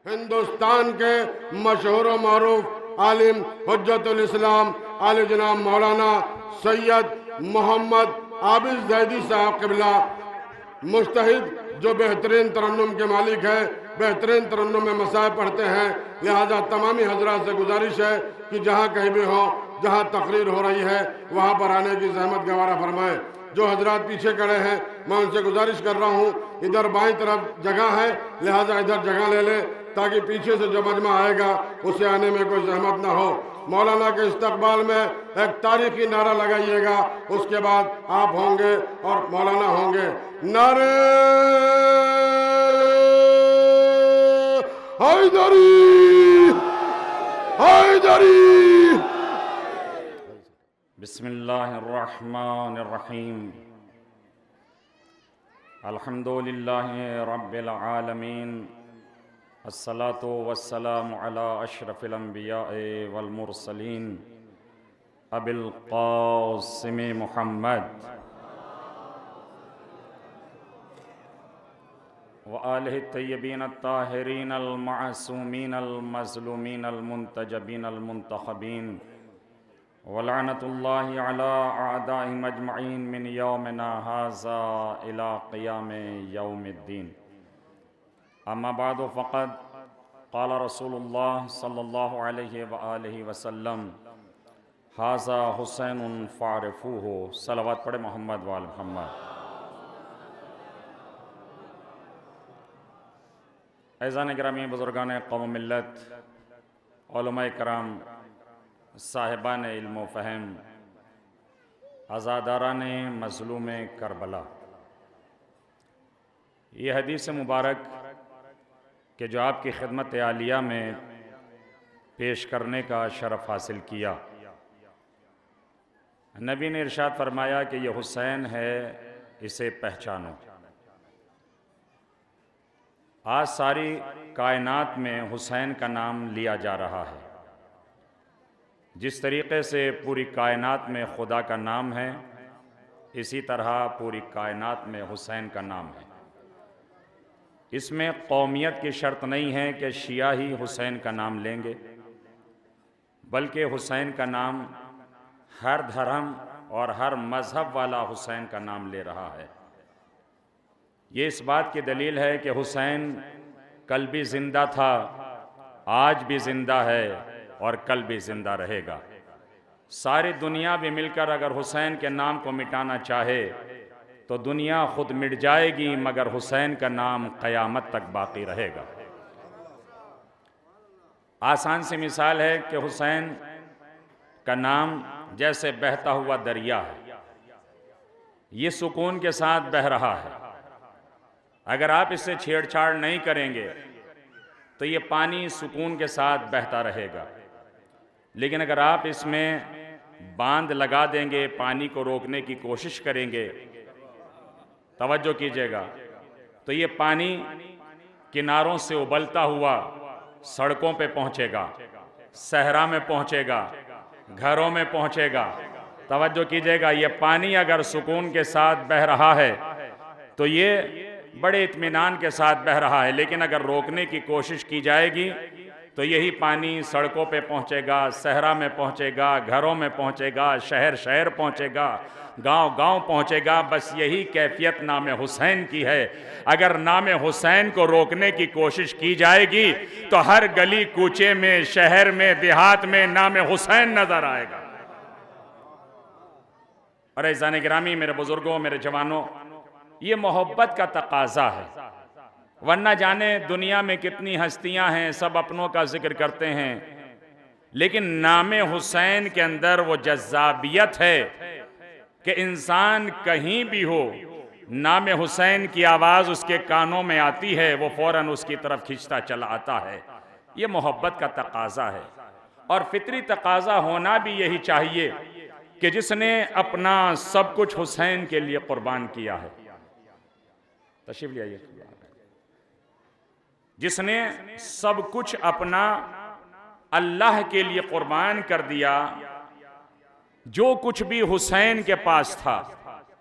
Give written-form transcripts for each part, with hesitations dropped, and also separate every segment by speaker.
Speaker 1: हिंदुस्तान के मशहूर व मारूफ आलिम हुज्जतुल इस्लाम आले जनाब मौलाना सैयद मोहम्मद आबिद जैदी साहब क़िबला मुस्तहिद, जो बेहतरीन तरन्नुम के मालिक है, बेहतरीन तरन्नुम में मसाइब पढ़ते हैं। लिहाजा तमामी हजरात से गुजारिश है कि जहाँ कहीं भी हो, जहाँ तकरीर हो रही है, वहाँ पर आने की जहमत गवारा फरमाएं। जो हजरात पीछे खड़े हैं, मैं उनसे गुजारिश कर रहा हूँ, इधर बाईं तरफ जगह है, लिहाजा इधर जगह ले ले ताकि पीछे से जो मजमा आएगा उसे आने में कोई जहमत ना हो। मौलाना के इस्तकबाल में एक तारीखी नारा लगाइएगा, उसके बाद आप होंगे और मौलाना होंगे। नारे हैदरी हैदरी।
Speaker 2: बिस्मिल्लाहिर्रहमानिर्रहीम। अल्हम्दुलिल्लाहि रब्बिल आलमीन। अस्सलातु वस्सलामु अला अशरफिल अंबियाए वल मुरसलीन अबिल क़ासिम मुहम्मद व आलिहि तय्यबीन अत्ताहिरीन अल मासूमीन अल मज़लूमीन अल मुंतजबीन अल मुंतखबीन व लअनतुल्लाहि अला अअदाइहिम अजमईन मिन यौमिना हाज़ा इला क़ियाम यौमिद्दीन। अम्मा बाद फ़क़द क़ाल रसूलुल्लाह सल्लल्लाहु अलैहि व आलिहि वसल्लम हाज़ा हुसैनुन फ़ारिफ़ूहु। सलावत पढ़े मोहम्मद वाल मोहम्मद। ऐज़ान गिरामी, बुज़ुर्गान कौम मिल्लत, उलमाए कराम, साहिबान इल्म व फ़हम, आज़ादारान मज़लूम करबला, ये हदीस मुबारक कि जो आपकी खिदमत आलिया में पेश करने का शरफ़ हासिल किया, नबी ने इरशाद फरमाया कि यह हुसैन है, इसे पहचानो। आज सारी कायनात में हुसैन का नाम लिया जा रहा है। जिस तरीक़े से पूरी कायनात में खुदा का नाम है, इसी तरह पूरी कायनात में हुसैन का नाम है। इसमें कौमियत की शर्त नहीं है कि शिया ही हुसैन का नाम लेंगे, बल्कि हुसैन का नाम हर धर्म और हर मज़हब वाला हुसैन का नाम ले रहा है। ये इस बात की दलील है कि हुसैन कल भी ज़िंदा था, आज भी ज़िंदा है और कल भी ज़िंदा रहेगा। सारी दुनिया भी मिलकर अगर हुसैन के नाम को मिटाना चाहे तो दुनिया खुद मिट जाएगी, मगर हुसैन का नाम क़यामत तक बाकी रहेगा। आसान सी मिसाल है कि हुसैन का नाम जैसे बहता हुआ दरिया है, ये सुकून के साथ बह रहा है। अगर आप इससे छेड़छाड़ नहीं करेंगे तो ये पानी सुकून के साथ बहता रहेगा, लेकिन अगर आप इसमें बांध लगा देंगे, पानी को रोकने की कोशिश करेंगे, तवज्जो कीजिएगा, तो ये पानी किनारों से उबलता हुआ सड़कों पे पहुंचेगा, सहरा में पहुंचेगा, घरों में पहुंचेगा। तवज्जो कीजिएगा, ये पानी अगर सुकून के साथ बह रहा है तो ये बड़े इत्मीनान के साथ बह रहा है, लेकिन अगर रोकने की कोशिश की जाएगी तो यही पानी सड़कों पे पहुंचेगा, सहरा में पहुंचेगा, घरों में पहुंचेगा, शहर शहर पहुंचेगा, गांव गांव पहुंचेगा। बस यही कैफियत नाम हुसैन की है। अगर नाम हुसैन को रोकने की कोशिश की जाएगी तो हर गली कूचे में, शहर में, देहात में नाम हुसैन नजर आएगा। और ऐज़ान गिरामी, मेरे बुजुर्गों, मेरे जवानों, ये मोहब्बत का तकाजा है। वरना जाने दुनिया में कितनी हस्तियां हैं, सब अपनों का जिक्र करते हैं, लेकिन नाम हुसैन के अंदर वो जज्बाबियत है कि इंसान कहीं भी हो, नाम हुसैन की आवाज़ उसके कानों में आती है, वो फौरन उसकी तरफ खींचता चला आता है। ये मोहब्बत का तकाजा है और फितरी तकाजा होना भी यही चाहिए कि जिसने अपना सब कुछ हुसैन के लिए कुर्बान किया है। तशरीफ ले आइए। जिसने सब कुछ अपना अल्लाह के लिए कुर्बान कर दिया, जो कुछ भी हुसैन के पास था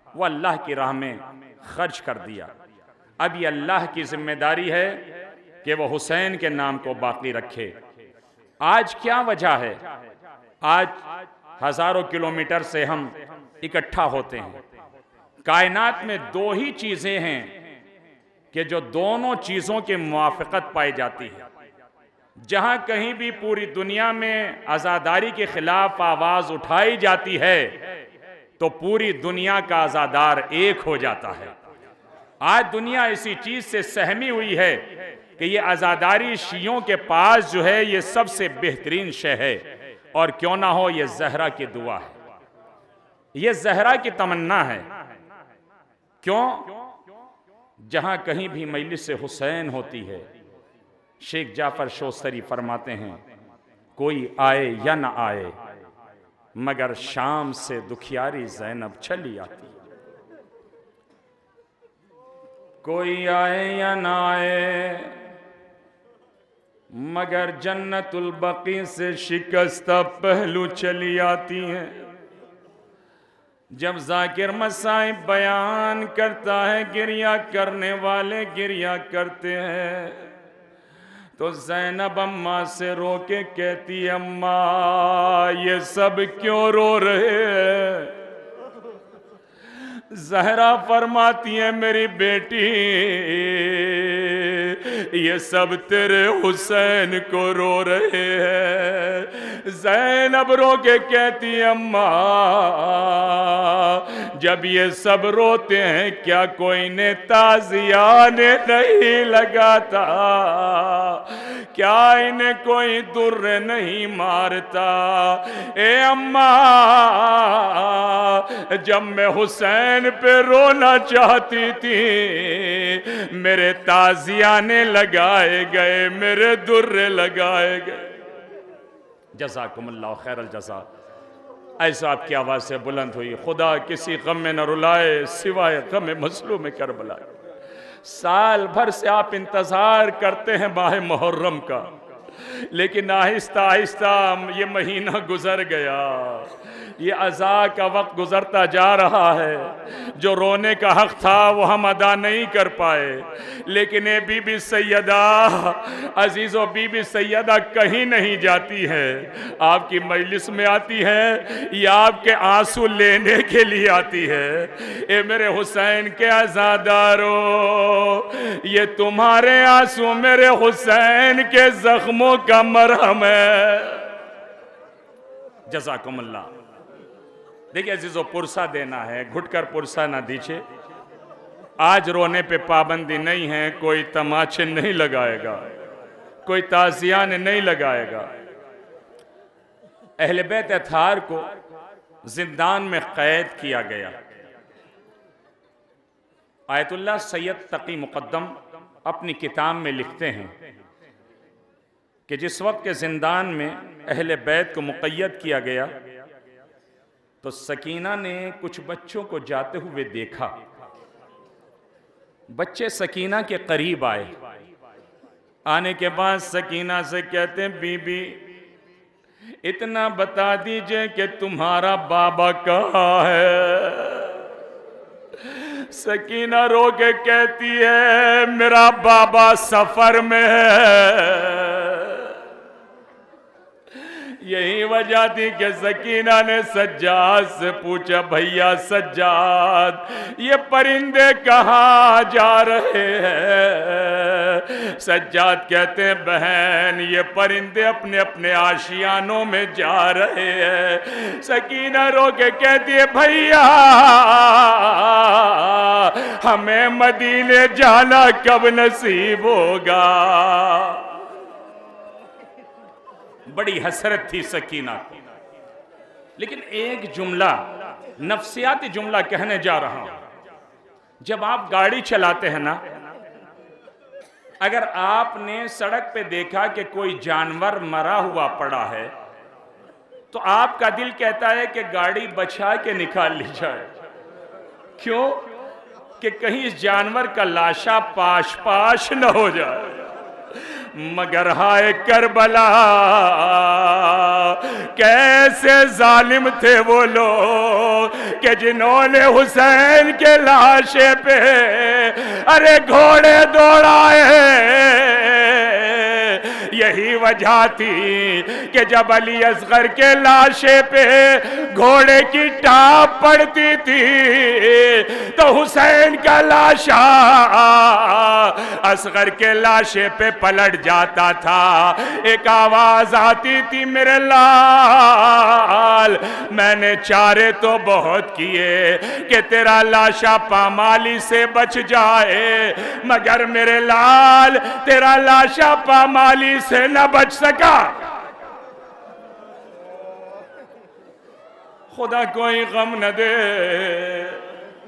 Speaker 2: वो अल्लाह की राह में खर्च कर दिया। अब ये अल्लाह की जिम्मेदारी है कि वो हुसैन के नाम को बाकी रखे। आज क्या वजह है? आज हजारों किलोमीटर से हम इकट्ठा होते हैं। कायनात में दो ही चीजें हैं कि जो दोनों चीजों की मुवाफिकत पाई जाती है। जहां कहीं भी पूरी दुनिया में आज़ादारी के खिलाफ आवाज उठाई जाती है तो पूरी दुनिया का आज़ादार एक हो जाता है। आज दुनिया इसी चीज से सहमी हुई है कि ये आज़ादारी शियों के पास जो है ये सबसे बेहतरीन शय है, और क्यों ना हो ये ज़हरा की दुआ है, ये ज़हरा की तमन्ना है। क्यों? जहां कहीं भी मजलिस हुसैन होती है, शेख जाफर शोस्तरी फरमाते हैं, कोई आए या ना आए मगर शाम से दुखियारी ज़ैनब चली आती। कोई आए या ना आए मगर जन्नतुल बकी से शिकस्ता पहलू चली आती है। जब जाकिर मसाइब बयान करता है, गिरिया करने वाले गिरिया करते हैं, तो ज़ैनब अम्मा से रो के कहती है, अम्मा ये सब क्यों रो रहे हैं? ज़हरा फरमाती है, मेरी बेटी ये सब तेरे हुसैन को रो रहे हैं। ज़ैनब रो के कहती है, अम्मा जब ये सब रोते हैं क्या कोई ने ताज़ियाने नहीं लगाता? क्या इन्हें कोई दुर्र नहीं मारता? ए अम्मा जब मैं हुसैन पे रोना चाहती थी मेरे ताज़ियाने लगाए गए, मेरे दुर्रे लगाए गए। जज़ाकुमुल्लाह खैरल जज़ा। ऐसा आपकी आवाज़ से बुलंद हुई, खुदा किसी गम में न रुलाए सिवाय गम मज़लूम करबला। साल भर से आप इंतज़ार करते हैं माह मुहर्रम का, लेकिन आहिस्ता आहिस्ता ये महीना गुजर गया, ये अज़ा का वक्त गुजरता जा रहा है। जो रोने का हक था वो हम अदा नहीं कर पाए, लेकिन ये बीबी सैयदा अजीज़ो, बीबी सैयदा कहीं नहीं जाती है, आपकी मजलिस में आती है या आपके आंसू लेने के लिए आती है। ए मेरे हुसैन के आज़ादारो, ये तुम्हारे आंसू मेरे हुसैन के जख्मों का मरहम है। जज़ाकुमुल्लाह। देखिए अजीज़ो, पुरसा देना है, घुटकर पुरसा ना दीजिए। आज रोने पे पाबंदी नहीं है, कोई तमाचे नहीं लगाएगा, कोई ताज़ियाने नहीं लगाएगा। अहले बैत अत्हार को जिंदान में कैद किया गया। आयतुल्लाह सैयद तकी मुक़द्दम अपनी किताब में लिखते हैं कि जिस वक्त के जिंदान में अहले बैत को मुक़य्यद किया गया तो सकीना ने कुछ बच्चों को जाते हुए देखा। बच्चे सकीना के करीब आए। आने के बाद सकीना से कहते हैं, बीबी इतना बता दीजिए कि तुम्हारा बाबा कहाँ है? सकीना रो के कहती है, मेरा बाबा सफर में है। यही वजह थी कि सकीना ने सज्जाद से पूछा, भैया सज्जाद ये परिंदे कहाँ जा रहे हैं? सज्जाद कहते हैं, बहन ये परिंदे अपने अपने आशियानों में जा रहे हैं। सकीना रो के कहती है, भैया हमें मदीने जाना कब नसीब होगा? बड़ी हसरत थी सकीना की। लेकिन एक जुमला, नफ्सियाती जुमला कहने जा रहा हूं। जब आप गाड़ी चलाते हैं ना, अगर आपने सड़क पे देखा कि कोई जानवर मरा हुआ पड़ा है तो आपका दिल कहता है कि गाड़ी बचा के निकाल ली जाए। क्यों? कि कहीं इस जानवर का लाशा पाश पाश न हो जाए। मगर हाय करबला, कैसे जालिम थे वो लोग कि जिन्होंने हुसैन के लाशे पे अरे घोड़े दौड़ाए। यही वजह थी कि जब अली असगर के लाशे पे घोड़े की टाप पड़ती थी तो हुसैन का लाशा असगर के लाशे पे पलट जाता था। एक आवाज आती थी, मेरे लाल मैंने चारे तो बहुत किए कि तेरा लाशा पामाली से बच जाए, मगर मेरे लाल तेरा लाशा पामाली से न बच सका। खुदा कोई गम न दे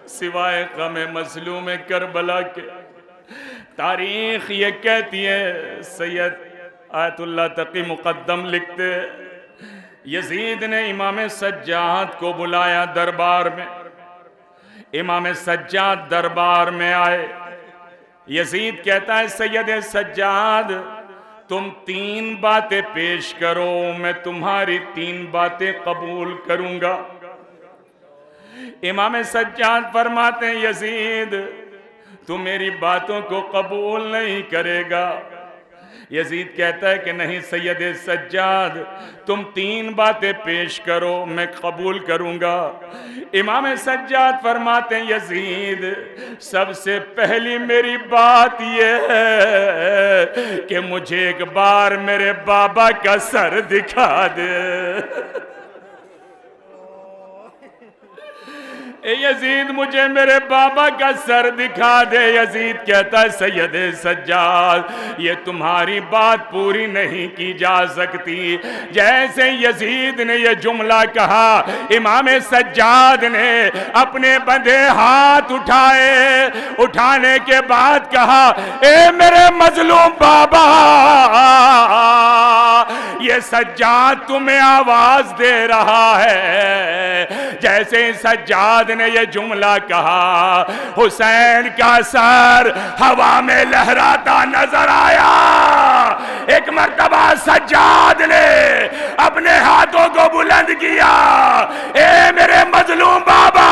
Speaker 2: सिवाय गम मजलूम करबला के। तारीख ये कहती है, सैयद आयतुल्लाह तकी मुकद्दम लिखते, यजीद ने इमाम सज्जाद को बुलाया दरबार में। इमाम सज्जाद दरबार में आए। यजीद कहता है, सैयद सज्जाद तुम 3 बातें पेश करो, मैं तुम्हारी 3 बातें कबूल करूंगा। इमाम सज्जाद फरमाते हैं, यजीद तू मेरी बातों को कबूल नहीं करेगा। यजीद कहता है कि नहीं सैयद सज्जाद तुम 3 बातें पेश करो, मैं कबूल करूंगा। इमाम सज्जाद फरमाते हैं, यजीद सबसे पहली मेरी बात यह है कि मुझे एक बार मेरे बाबा का सर दिखा दे। यजीद मुझे मेरे बाबा का सर दिखा दे। यजीद कहता है, सैयद सज्जाद ये तुम्हारी बात पूरी नहीं की जा सकती। जैसे यजीद ने ये जुमला कहा, इमाम सज्जाद ने अपने बंधे हाथ उठाए, उठाने के बाद कहा, ए मेरे मजलूम बाबा, ये सज्जाद तुम्हें आवाज दे रहा है। जैसे सज्जाद ने ये जुमला कहा, हुसैन का सर हवा में लहराता नजर आया। एक मर्तबा सज्जाद ने अपने हाथों को बुलंद किया, ए मेरे मजलूम बाबा।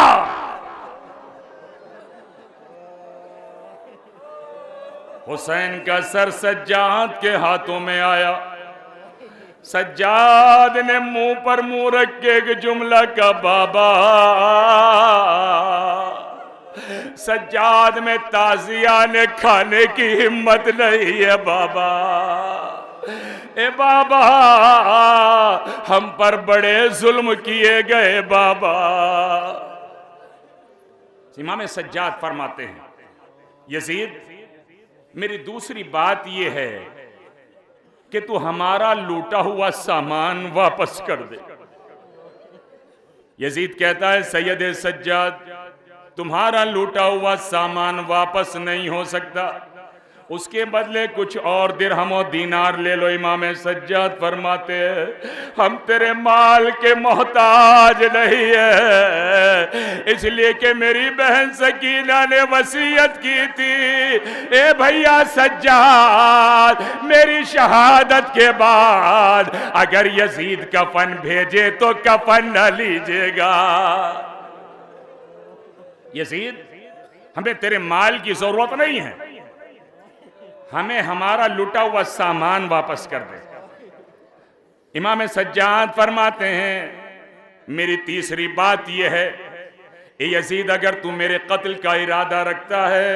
Speaker 2: हुसैन का सर सज्जाद के हाथों में आया। सज्जाद ने मुंह पर मुंह रख के एक जुमला का, बाबा। सज्जाद में ताजिया ने खाने की हिम्मत नहीं है बाबा। ए बाबा हम पर बड़े जुल्म किए गए बाबा। इमाम सज्जाद फरमाते हैं, यजीद मेरी दूसरी बात यह है कि तू हमारा लूटा हुआ सामान वापस कर दे। यजीद कहता है, सैयद सज्जाद तुम्हारा लूटा हुआ सामान वापस नहीं हो सकता, उसके बदले कुछ और दिरहम और दीनार ले लो। इमाम सज्जाद फरमाते हैं, हम तेरे माल के मोहताज नहीं है, इसलिए कि मेरी बहन सकीना ने वसीयत की थी, ए भैया सज्जाद मेरी शहादत के बाद अगर यजीद कफन भेजे तो कफन न लीजिएगा। यजीद हमें तेरे माल की जरूरत नहीं है, हमें हमारा लुटा हुआ सामान वापस कर दे। इमाम सज्जाद फरमाते हैं, मेरी तीसरी बात यह है, ए यजीद अगर तू मेरे कत्ल का इरादा रखता है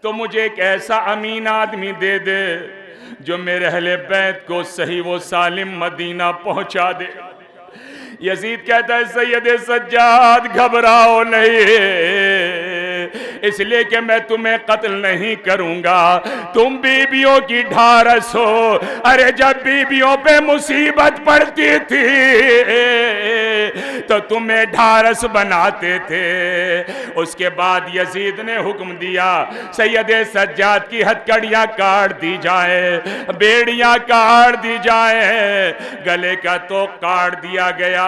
Speaker 2: तो मुझे एक ऐसा अमीन आदमी दे दे जो मेरे अहले बैत को सही वो सालिम मदीना पहुंचा दे। यजीद कहता है, सैयद सज्जाद घबराओ नहीं, इसलिए कि मैं तुम्हें कत्ल नहीं करूंगा, तुम बीबियों की ढारस हो। अरे जब बीबियों पे मुसीबत पड़ती थी तो तुम्हें ढारस बनाते थे। उसके बाद यजीद ने हुक्म दिया, सैयद सज्जाद की हथकड़ियां काट दी जाए, बेड़ियां काट दी जाए, गले का तो काट दिया गया।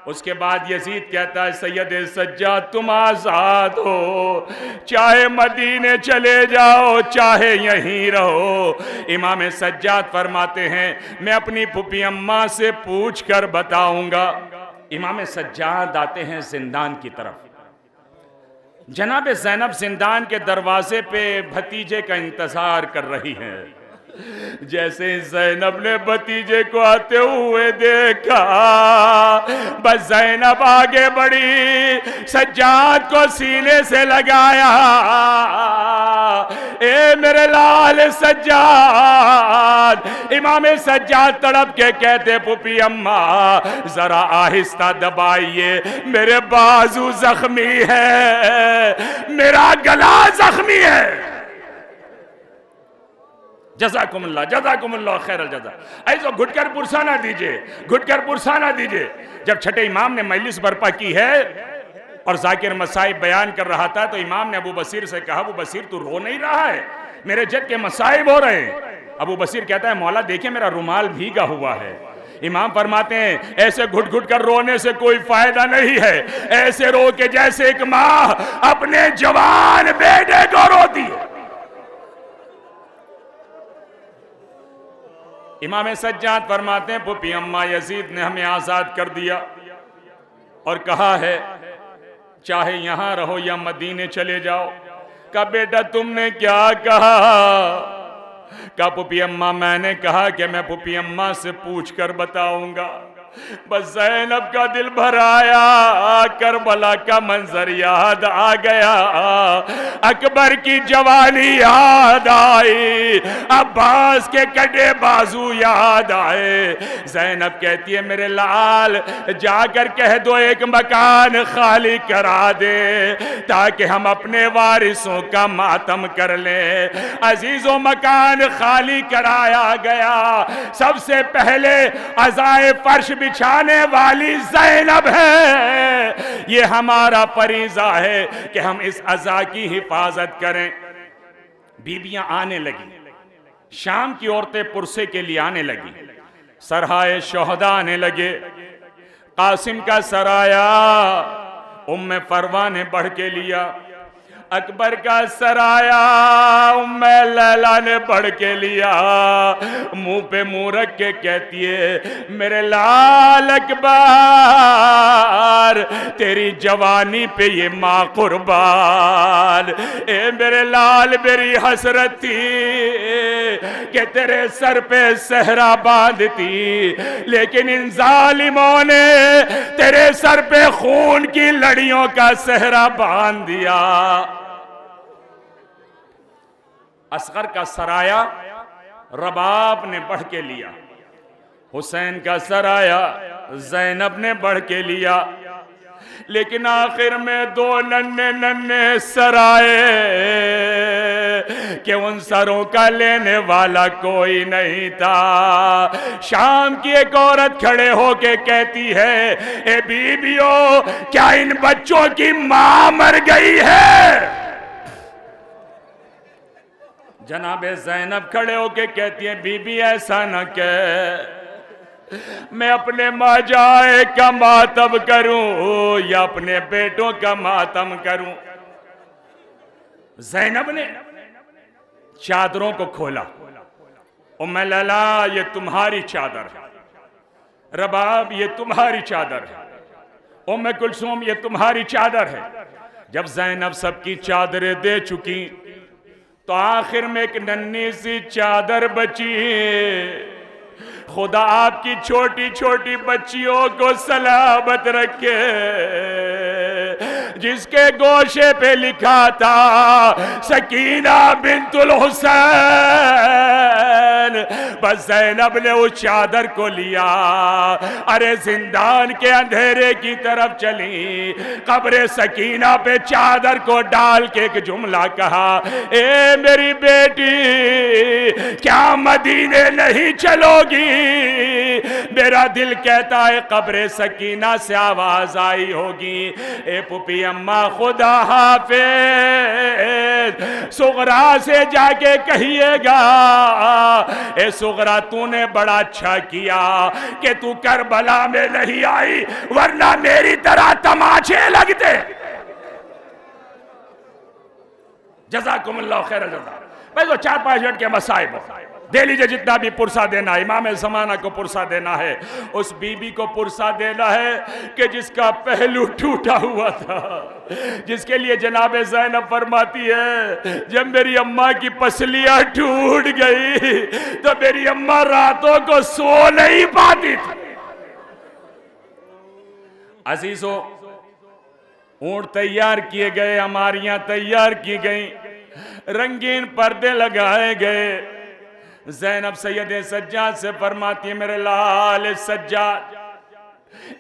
Speaker 2: उसके बाद यजीद कहता है सैयद सज्जाद तुम आज़ाद हो, चाहे मदीने चले जाओ चाहे यहीं रहो। इमाम सज्जाद फरमाते हैं मैं अपनी फूफी अम्मा से पूछ कर बताऊंगा। इमाम सज्जाद आते हैं जिंदान की तरफ। जनाब ज़ैनब जिंदान के दरवाजे पे भतीजे का इंतजार कर रही हैं। जैसे ज़ैनब ने भतीजे को आते हुए देखा, बस ज़ैनब आगे बढ़ी, सज्जाद को सीने से लगाया, ए मेरे लाल सज्जाद। इमाम सज्जाद तड़प के कहते फूफी अम्मा जरा आहिस्ता दबाइए, मेरे बाजू जख्मी है, मेरा गला जख्मी है। जज़ाकुमुल्लाह जज़ाकुमुल्लाह खैरल जज़ा। ऐसा घुटकर पुरसाना दीजिए, घुटकर पुरसाना दीजिए। जब छठे इमाम ने मजलिस बर्पा की है और जाकिर मसाइब बयान कर रहा था तो इमाम ने अबू बसीर से कहा, अबू बसीर तू रो नहीं रहा है, मेरे जद के मसाइब हो रहे हैं। अबू बसीर कहता है मौला देखिए मेरा रुमाल भीगा हुआ है। इमाम फरमाते हैं ऐसे घुट घुट कर रोने से कोई फायदा नहीं है, ऐसे रो के जैसे एक माँ अपने जवान बेटे को रोती है। इमाम सज्जाद फरमाते हैं फूफी अम्मा यजीद ने हमें आज़ाद कर दिया और कहा है चाहे यहां रहो या मदीने चले जाओ। कहा बेटा तुमने क्या कहा? कहा फूफी अम्मा मैंने कहा कि मैं फूफी अम्मा से पूछ कर बताऊंगा। बस ज़ैनब का दिल भर आया, करबला का मंजर याद आ गया, अकबर की जवानी याद आई, अब्बास के कटे बाजू याद आए। ज़ैनब कहती है मेरे लाल जाकर कह दो एक मकान खाली करा दे ताकि हम अपने वारिसों का मातम कर लें। अजीजों मकान खाली कराया गया। सबसे पहले अज़ाए फर्श बिछाने वाली ज़ैनब है। ये हमारा फरीज़ा है कि हम इस अज़ा की हिफाजत करें। बीबियां आने लगी, शाम की औरतें पुरसे के लिए आने लगी, सरहाए शोहदा आने लगे। कासिम का सराया उम्मे फरवा ने बढ़ के लिया, अकबर का सराया उम्मे लैला ने बढ़ के लिया। मुंह पे मुंह रख के कहती है मेरे लाल अकबर तेरी जवानी पे ये माँ कुर्बान। ए मेरे लाल मेरी हसरत थी कि तेरे सर पे सहरा बांधती, लेकिन इन जालिमों ने तेरे सर पे खून की लड़ियों का सहरा बांध दिया। असगर का सराया रबाब ने बढ़ के लिया, हुसैन का सराया ज़ैनब ने बढ़ के लिया, लेकिन आखिर में दो नन्हे नन्हे सराए कि उन सरों का लेने वाला कोई नहीं था। शाम की एक औरत खड़े होके कहती है ए बीबियों क्या इन बच्चों की मां मर गई है? जनाबे ज़ैनब खड़े होके कहती है बीबी ऐसा न कह, मैं अपने माजाए का मातम करूं या अपने बेटों का मातम करूं। ज़ैनब ने चादरों को खोला, उम्मे लैला ये तुम्हारी चादर है, रबाब ये तुम्हारी चादर है, उम्मे कुलसूम ये तुम्हारी चादर है। जब ज़ैनब सबकी चादरें दे चुकी तो आखिर में एक नन्ही सी चादर बची। खुदा आपकी छोटी छोटी बच्चियों को सलामत रखे, जिसके गोशे पे लिखा था सकीना बिंतुल हुसैन। बस ज़ैनब ने उस चादर को लिया, अरे जिंदान के अंधेरे की तरफ चली, कब्र सकीना पे चादर को डाल के एक जुमला कहा ए मेरी बेटी क्या मदीने नहीं चलोगी? मेरा दिल कहता है कब्र सकीना से आवाज आई होगी, ए पुपी अम्मा खुदा हाफिज, सुगरा से जाके कहिएगा, ए सुगरा तूने बड़ा अच्छा किया कि तू करबला में नहीं आई, वरना मेरी तरह तमाचे लगते। जज़ाकुमुल्लाह खैर जज़ा। भाई तो 4-5 मिनट के मसाइब दे लीजिए, जितना भी पुरसा देना है, इमाम ज़माना को पुरसा देना है, उस बीबी को पुरसा देना है कि जिसका पहलू टूटा हुआ था, जिसके लिए जनाब ज़ैनब फरमाती है जब मेरी अम्मा की पसलियां टूट गई तो मेरी अम्मा रातों को सो नहीं पाती थी। अजीजों, ऊंट तैयार किए गए, हमारियां तैयार की गई, रंगीन पर्दे लगाए गए। ज़ैनब सैयद सज्जाद से फरमाती है मेरे लाल सज्जाद,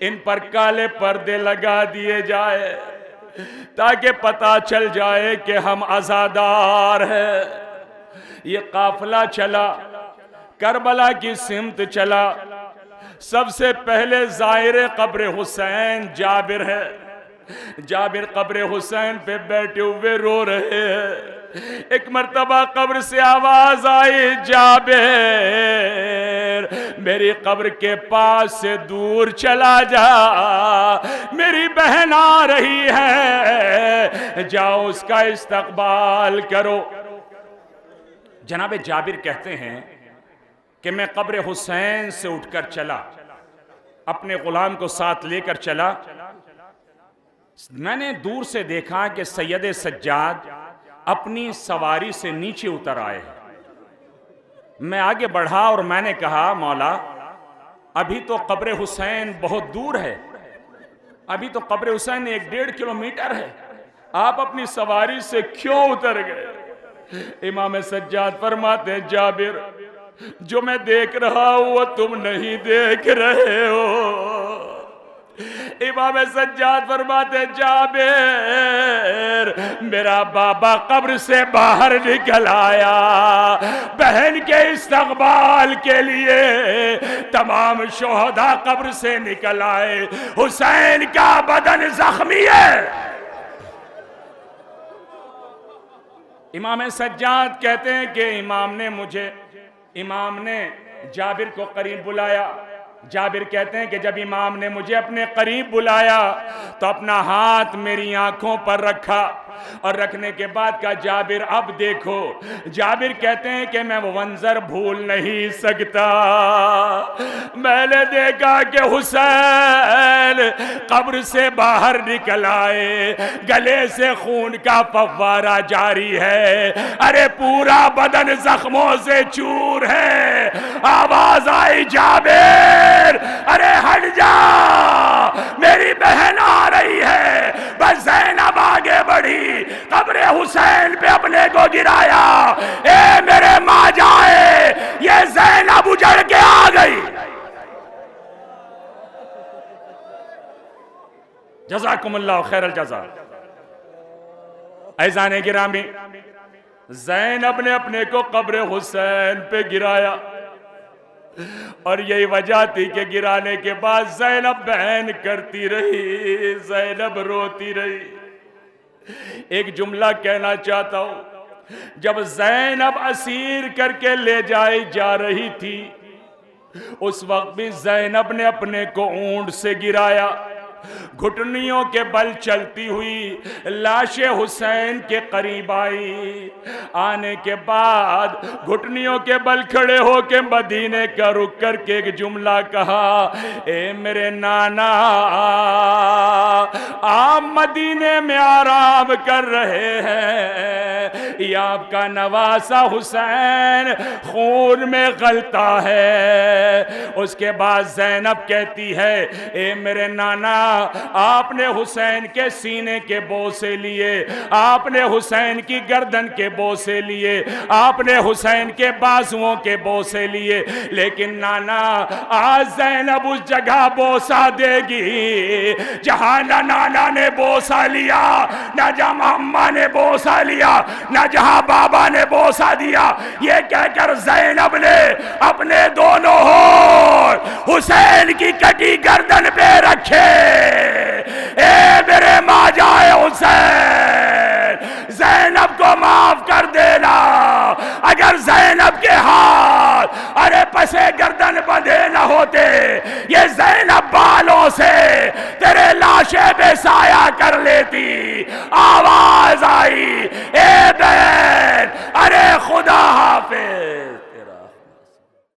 Speaker 2: इन पर काले पर्दे लगा दिए जाए ताकि पता चल जाए कि हम आज़ादार हैं। ये काफिला चला, करबला की सिमत चला। सबसे पहले ज़ाहिर कब्र हुसैन जाबिर है। जाबिर कब्र हुसैन पे बैठे हुए रो रहे हैं। एक मर्तबा कब्र से आवाज आई, जाबिर मेरी कब्र के पास से दूर चला जा, मेरी बहन आ रही है, जाओ उसका इस्तकबाल करो। जनाब जाबिर कहते हैं कि मैं कब्र हुसैन से उठकर चला, अपने गुलाम को साथ लेकर चला। मैंने दूर से देखा कि सैयद सज्जाद अपनी सवारी से नीचे उतर आए हैं। मैं आगे बढ़ा और मैंने कहा मौला, अभी तो कब्र हुसैन बहुत दूर है, अभी तो कब्र हुसैन 1-1.5 किलोमीटर है, आप अपनी सवारी से क्यों उतर गए? इमाम सज्जाद फरमाते हैं जाबिर, जो मैं देख रहा हूं वो तुम नहीं देख रहे हो। इमाम सज्जाद फरमाते जाबिर मेरा बाबा कब्र से बाहर निकल आया, बहन के इस्तकबाल के लिए तमाम शोहदा कब्र से निकल आए, हुसैन का बदन जख्मी है। इमाम सज्जाद कहते हैं कि इमाम ने जाबिर को करीब बुलाया। जाबिर कहते हैं कि जब इमाम ने मुझे अपने करीब बुलाया तो अपना हाथ मेरी आंखों पर रखा और रखने के बाद कहा जाबिर अब देखो। जाबिर कहते हैं कि मैं वो मंजर भूल नहीं सकता। मैंने देखा कि हुसैन कब्र से बाहर निकल आए, गले से खून का फव्वारा जारी है, अरे पूरा बदन जख्मों से चूर है। आवाज आई जाबिर अरे हट जा, मेरी बहन आ रही है। बस ज़ैनब आगे बढ़ी, कब्र हुसैन पे अपने को गिराया। ए मेरे माँ जाए, ये ज़ैनब उजड़ के आ गई। जज़ाकुमुल्लाह खैरल जज़ा। ऐज़ाने गिरामी, ज़ैनब ने अपने को कब्र हुसैन पे गिराया और यही वजह थी कि गिराने के बाद ज़ैनब बहन करती रही, ज़ैनब रोती रही। एक जुमला कहना चाहता हूं, जब ज़ैनब असीर करके ले जाई जा रही थी उस वक्त भी ज़ैनब ने अपने को ऊंट से गिराया। घुटनियों के बल चलती हुई लाशे हुसैन के करीब आई। आने के बाद घुटनियों के बल खड़े होके मदीने का रुख करके एक जुमला कहा, ए मेरे नाना आप मदीने में आराम कर रहे हैं, ये आपका नवासा हुसैन खून में गलता है। उसके बाद ज़ैनब कहती है, ए मेरे नाना आपने हुसैन के सीने के बोसे लिए, आपने हुसैन की गर्दन के बोसे लिए, आपने हुसैन के बाजुओं के बोसे लिए, लेकिन नाना आज ज़ैनब उस जगह बोसा देगी जहां ना नाना ने बोसा लिया, ना जहां अम्मा ने बोसा लिया, ना जहां बाबा ने बोसा दिया। ये कहकर ज़ैनब ने अपने दोनों होठ हुसैन की कटी गर्दन पे रखे। ए मेरे माँ जाए हुसैन, ज़ैनब को माफ कर देना। अगर ज़ैनब के हाथ अरे पसे गर्दन बंधे न होते, ये ज़ैनब बालों से तेरे लाशे पे साया कर लेती। आवाज आई, ए बहन, अरे खुदा हाफिज।